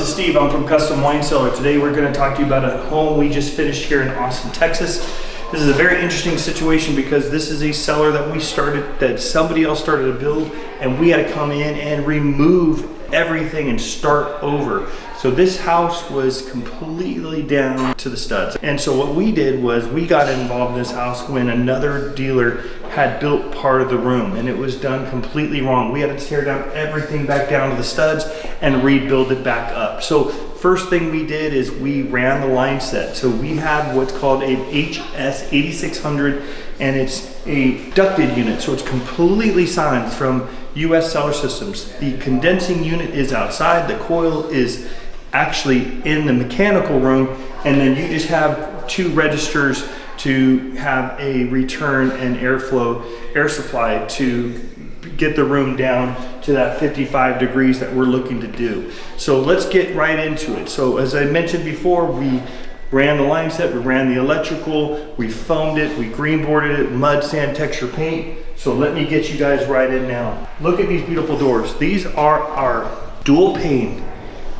is Steve. I'm from Custom Wine Cellar. Today we're going to talk to you about a home we just finished here in Austin, Texas. This is a very interesting situation because this is a cellar that we started, that somebody else started to build, and we had to come in and remove everything and start over. So this house was completely down to the studs. And so what we did was we got involved in this house when another dealer had built part of the room, and it was done completely wrong. We had to tear down everything back down to the studs and rebuild it back up. So first thing we did is we ran the line set. So we have what's called a HS 8600, and it's a ducted unit. So it's completely silent from US Cellar Systems. The condensing unit is outside, the coil is actually in the mechanical room, and then you just have two registers to have a return and airflow air supply to get the room down to that 55 degrees that we're looking to do. So let's get right into it. So as I mentioned before, we ran the line set, we ran the electrical, we foamed it, we green boarded it, mud, sand, texture paint. So let me get you guys right in now. Look at these beautiful doors. These are our Dual-Pane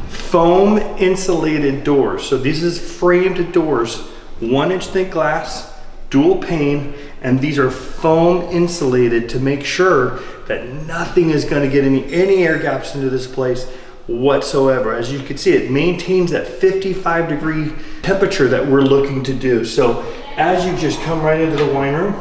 foam insulated doors. So this is framed doors, 1-inch thick glass, Dual-Pane, and these are foam insulated to make sure that nothing is going to get any air gaps into this place whatsoever. As you can see, it maintains that 55 degree temperature that we're looking to do. So as you just come right into the wine room,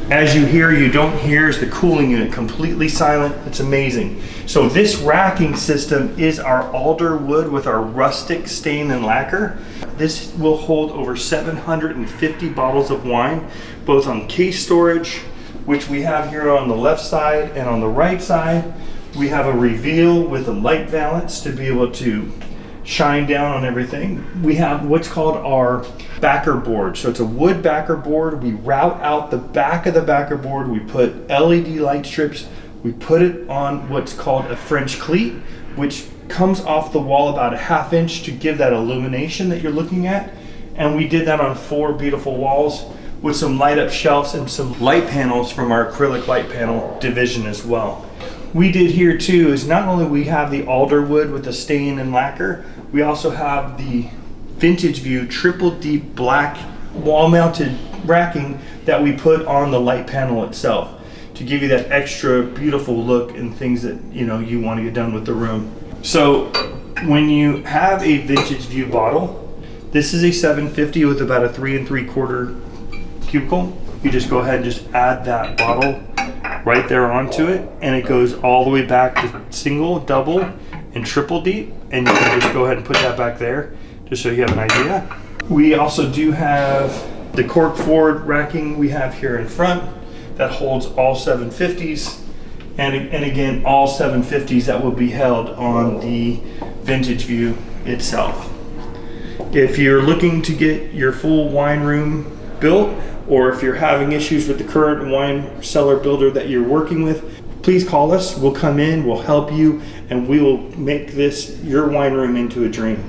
as you don't hear is the cooling unit, completely silent. It's amazing. So this racking system is our alder wood with our rustic stain and lacquer. This will hold over 750 bottles of wine, both on case storage, which we have here on the left side, and on the right side, we have a reveal with a light valance to be able to shine down on everything. We have what's called our backer board. So it's a wood backer board. We route out the back of the backer board. We put LED light strips. We put it on what's called a French cleat, which comes off the wall about a 1/2 inch to give that illumination that you're looking at. And we did that on 4 beautiful walls with some light up shelves and some light panels from our acrylic light panel division as well. We did here too is not only we have the alder wood with the stain and lacquer, we also have the VintageView triple deep black wall mounted racking that we put on the light panel itself to give you that extra beautiful look and things that you want to get done with the room. So when you have a VintageView bottle, this is a 750 with about a 3 3/4 cubicle. You just go ahead and just add that bottle right there onto it, and it goes all the way back to single, double, and triple deep, and you can just go ahead and put that back there just so you have an idea. We also do have the cork forward racking we have here in front that holds all 750s, and again all 750s that will be held on the VintageView itself. If you're looking to get your full wine room built, or if you're having issues with the current wine cellar builder that you're working with, please call us. We'll come in, we'll help you, and we will make this your wine room into a dream.